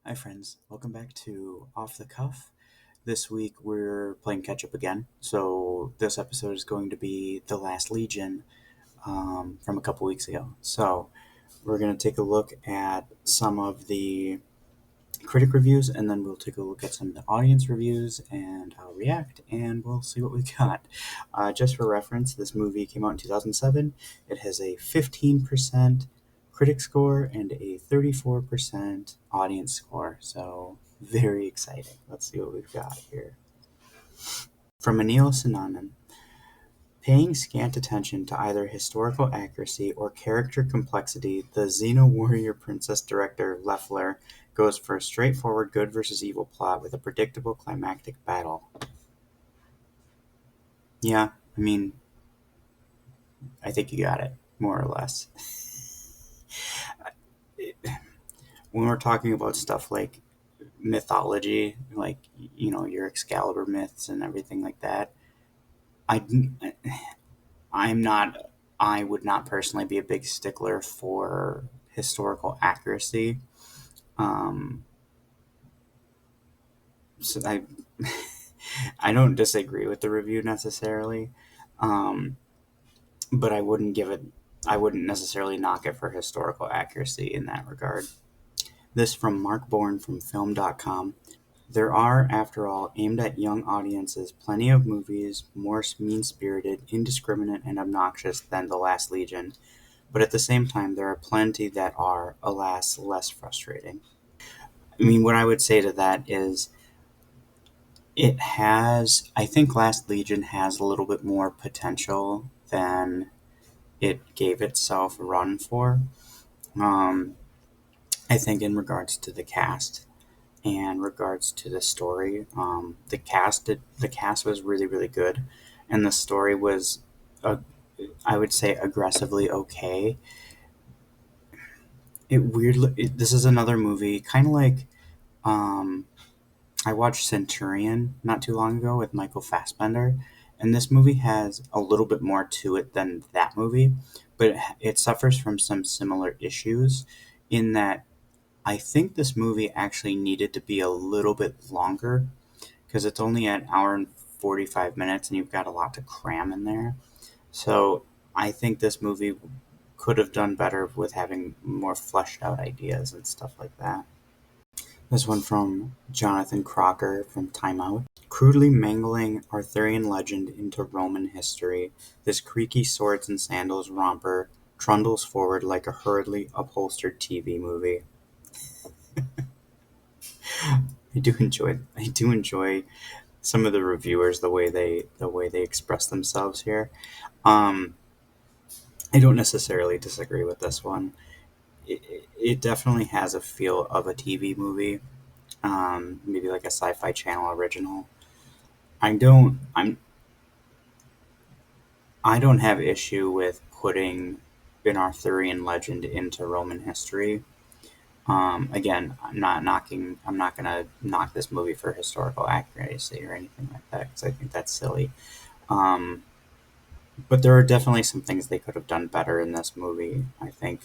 Hi, friends. Welcome back to Off the Cuff. This week we're playing catch up again. So, this episode is going to be The Last Legion from a couple weeks ago. So, we're going to take a look at some of the critic reviews and then we'll take a look at some of the audience reviews and I'll react and we'll see what we got. Just for reference, this movie came out in 2007. It has a 15% critic score and a 34% audience score. So, very exciting. Let's see what we've got here. From Anil Sinanan. Paying scant attention to either historical accuracy or character complexity, the Xena Warrior Princess director Leffler goes for a straightforward good versus evil plot with a predictable climactic battle. Yeah, I mean, I think you got it, more or less. When we're talking about stuff like mythology, like, your Excalibur myths and everything like that, I, I'm not, I would not personally be a big stickler for historical accuracy. Um, so I don't disagree with the review necessarily, um, but I wouldn't necessarily knock it for historical accuracy in that regard. This from Mark Bourne from Film.com. There are, after all, aimed at young audiences, plenty of movies more mean-spirited, indiscriminate, and obnoxious than The Last Legion, but at the same time, there are plenty that are, alas, less frustrating. I mean, what I would say to that is I think Last Legion has a little bit more potential than it gave itself a run for. Um, I think in regards to the cast and regards to the story, the cast was really really good, and the story was, uh, I would say, aggressively okay. This is another movie, kind of like, um, I watched Centurion not too long ago with Michael Fassbender, and this movie has a little bit more to it than that movie, but it suffers from some similar issues in that I think this movie actually needed to be a little bit longer because it's only an hour and 45 minutes and you've got a lot to cram in there. So I think this movie could have done better with having more fleshed out ideas and stuff like that. This one from Jonathan Crocker from Time Out. Crudely mangling Arthurian legend into Roman history, this creaky swords and sandals romper trundles forward like a hurriedly upholstered TV movie. I do enjoy some of the reviewers, the way they express themselves here. Um, I don't necessarily disagree with this one. It definitely has a feel of a TV movie, maybe like a Sci-Fi Channel original. I don't I'm I don't have issue with putting an Arthurian legend into Roman history. Again, I'm not gonna knock this movie for historical accuracy or anything like that because I think that's silly. Um, but there are definitely some things they could have done better in this movie. I think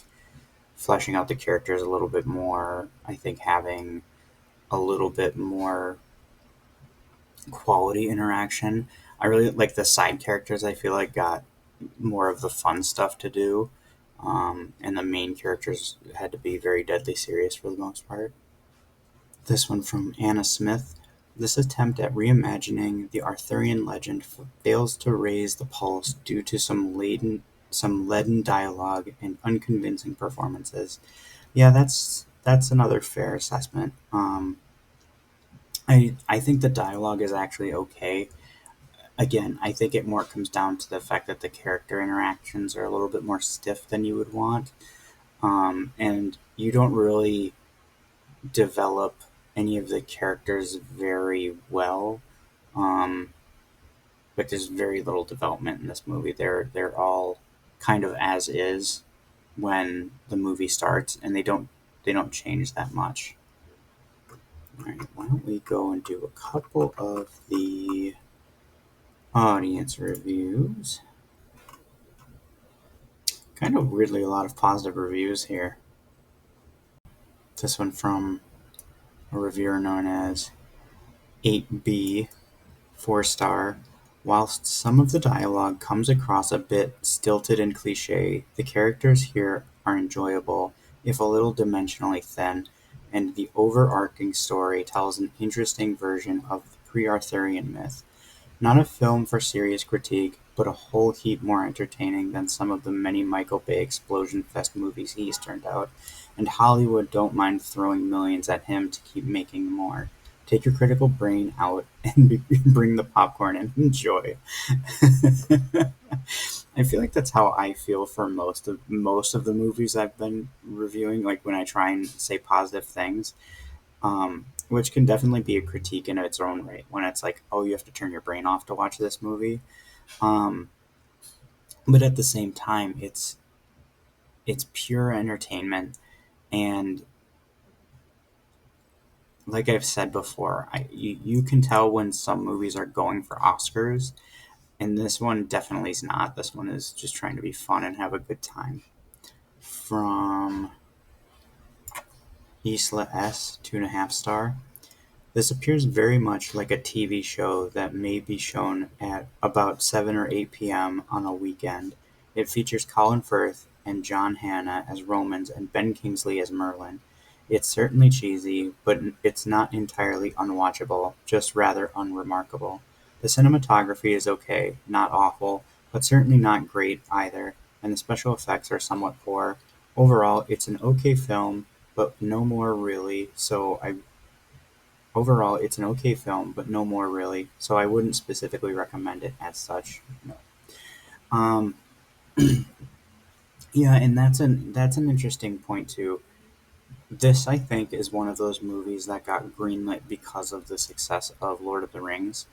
fleshing out the characters a little bit more. I think having a little bit more quality interaction. I really like the side characters. I feel like got more of the fun stuff to do, and the main characters had to be very deadly serious for the most part. This one from Anna Smith. This attempt at reimagining the Arthurian legend fails to raise the pulse due to some leaden dialogue and unconvincing performances. Yeah, that's another fair assessment. I think the dialogue is actually okay. Again, I think it more comes down to the fact that the character interactions are a little bit more stiff than you would want, and you don't really develop any of the characters very well. Um, but there's very little development in this movie. They're all kind of as is when the movie starts, and they don't change that much. All right, why don't we go and do a couple of the audience reviews? Kind of weirdly, a lot of positive reviews here. This one from a reviewer known as 8B, 4-star. Whilst some of the dialogue comes across a bit stilted and cliche, the characters here are enjoyable, if a little dimensionally thin, and the overarching story tells an interesting version of the pre-Arthurian myth. Not a film for serious critique, but a whole heap more entertaining than some of the many Michael Bay explosion fest movies he's turned out, and Hollywood don't mind throwing millions at him to keep making more. Take your critical brain out and bring the popcorn and enjoy. I feel like that's how I feel for most of the movies I've been reviewing. Like when I try and say positive things, which can definitely be a critique in its own right. When it's like, oh, you have to turn your brain off to watch this movie, um, but at the same time, it's pure entertainment, and like I've said before, you can tell when some movies are going for Oscars, and this one definitely is not. This one is just trying to be fun and have a good time. From Isla S, 2.5 star. This appears very much like a TV show that may be shown at about 7 or 8 p.m. on a weekend. It features Colin Firth and John Hannah as Romans and Ben Kingsley as Merlin. It's certainly cheesy, but it's not entirely unwatchable, just rather unremarkable. The cinematography is okay, not awful, but certainly not great either, and the special effects are somewhat poor. Overall, it's an okay film, but no more really, so I Overall, it's an okay film, but no more really, so I wouldn't specifically recommend it as such. No. Um, yeah, and that's an interesting point too. This, I think, is one of those movies that got greenlit because of the success of Lord of the Rings.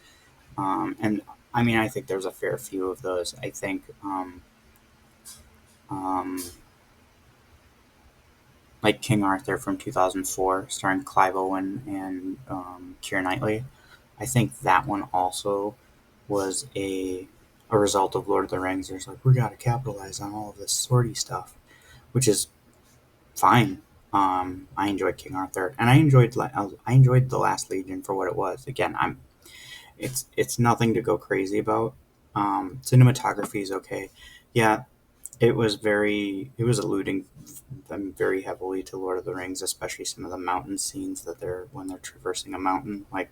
And I mean, I think there's a fair few of those. I think, um, like King Arthur from 2004, starring Clive Owen and Keira Knightley. I think that one also was a result of Lord of the Rings. There's like, we got to capitalize on all of this swordy stuff, which is fine. I enjoyed King Arthur, and I enjoyed the Last Legion for what it was. Again, it's nothing to go crazy about. Cinematography is okay. Yeah, it was alluding them very heavily to Lord of the Rings, especially some of the mountain scenes that they're when they're traversing a mountain. Like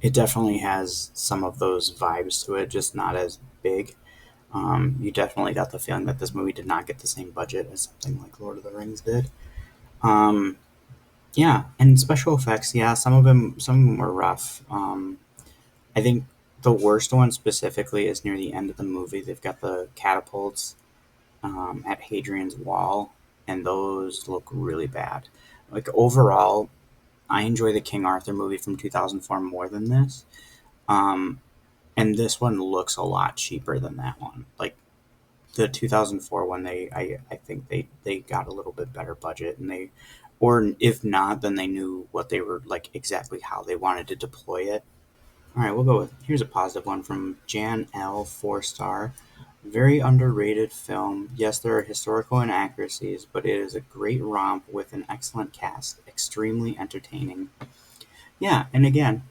it definitely has some of those vibes to it, just not as big. You definitely got the feeling that this movie did not get the same budget as something like Lord of the Rings did. Um, yeah, and special effects, yeah, some of them were rough. I think the worst one specifically is near the end of the movie. They've got the catapults at Hadrian's Wall, and those look really bad. Like overall, I enjoy the King Arthur movie from 2004 more than this. Um, and this one looks a lot cheaper than that one. Like the 2004 one, I think they got a little bit better budget, and or if not, then they knew what they were like exactly how they wanted to deploy it. All right, we'll go with here's a positive one from Jan L, 4 star. Very underrated film. Yes, there are historical inaccuracies, but it is a great romp with an excellent cast, extremely entertaining. Yeah, and again,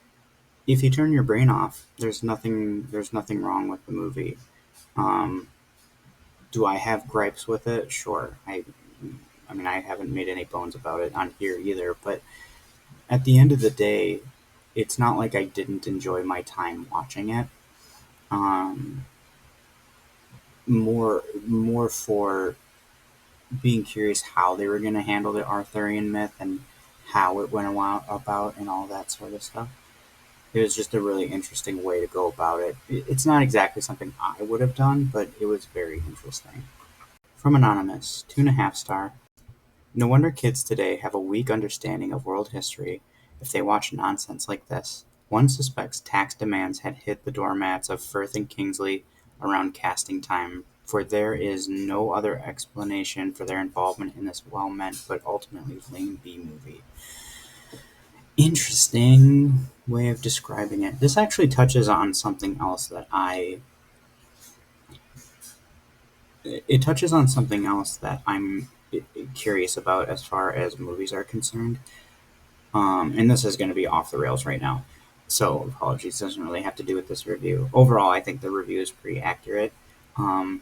if you turn your brain off, there's nothing wrong with the movie. Um, do I have gripes with it? Sure. I mean, I haven't made any bones about it on here either, but at the end of the day, it's not like I didn't enjoy my time watching it. Um, more for being curious how they were going to handle the Arthurian myth and how it went about and all that sort of stuff. It was just a really interesting way to go about it. It's not exactly something I would have done, but it was very interesting. From Anonymous, 2.5 star. No wonder kids today have a weak understanding of world history if they watch nonsense like this. One suspects tax demands had hit the doormats of Firth and Kingsley around casting time, for there is no other explanation for their involvement in this well-meant but ultimately lame B movie. Interesting way of describing it. This actually touches on something else that I it touches on something else that I'm curious about as far as movies are concerned. And this is going to be off the rails right now. So apologies, doesn't really have to do with this review. Overall, I think the review is pretty accurate. Um,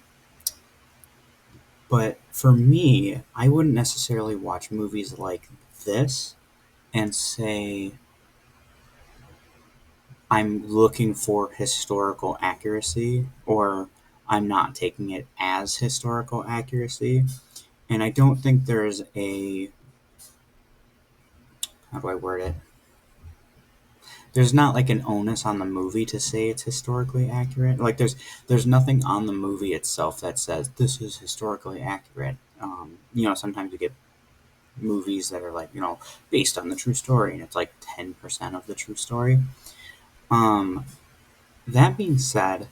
but for me, I wouldn't necessarily watch movies like this and say I'm looking for historical accuracy or I'm not taking it as historical accuracy. And I don't think there's a, how do I word it? There's not like an onus on the movie to say it's historically accurate. Like there's nothing on the movie itself that says this is historically accurate. Sometimes you get movies that are like based on the true story, and it's like 10% of the true story. Um, that being said,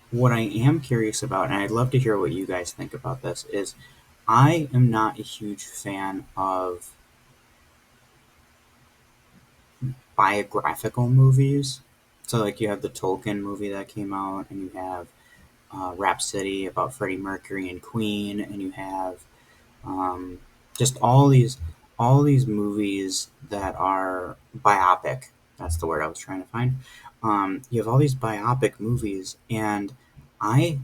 what I am curious about, and I'd love to hear what you guys think about this, is I am not a huge fan of biographical movies. So like you have the Tolkien movie that came out, and you have Rhapsody about Freddie Mercury and Queen, and you have um, just all these movies that are biopic. That's the word I was trying to find. You have all these biopic movies, and I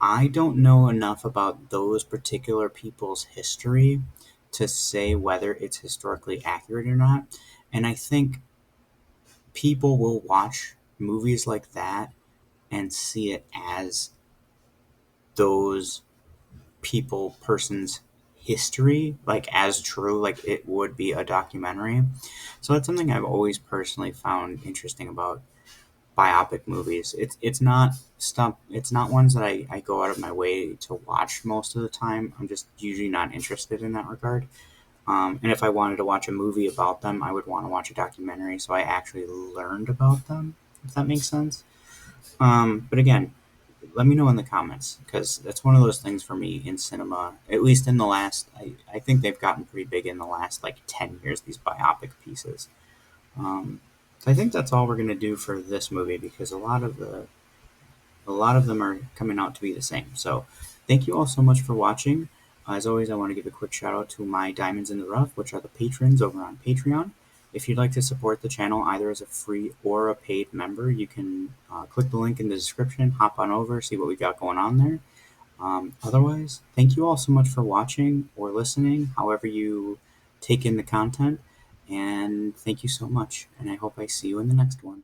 I don't know enough about those particular people's history to say whether it's historically accurate or not. And I think people will watch movies like that and see it as those persons history like as true, like it would be a documentary. So that's something I've always personally found interesting about biopic movies. It's not ones that I go out of my way to watch most of the time. I'm just usually not interested in that regard. And if I wanted to watch a movie about them, I would want to watch a documentary so I actually learned about them, if that makes sense. But again, let me know in the comments because that's one of those things for me in cinema, at least in the last, I think they've gotten pretty big in the last like 10 years, these biopic pieces. Um, so I think that's all we're going to do for this movie because a lot of them are coming out to be the same. So thank you all so much for watching. As always, I want to give a quick shout out to my Diamonds in the Rough, which are the patrons over on Patreon. If you'd like to support the channel either as a free or a paid member, you can click the link in the description, hop on over, see what we got going on there. Otherwise, thank you all so much for watching or listening, however you take in the content. And thank you so much. And I hope I see you in the next one.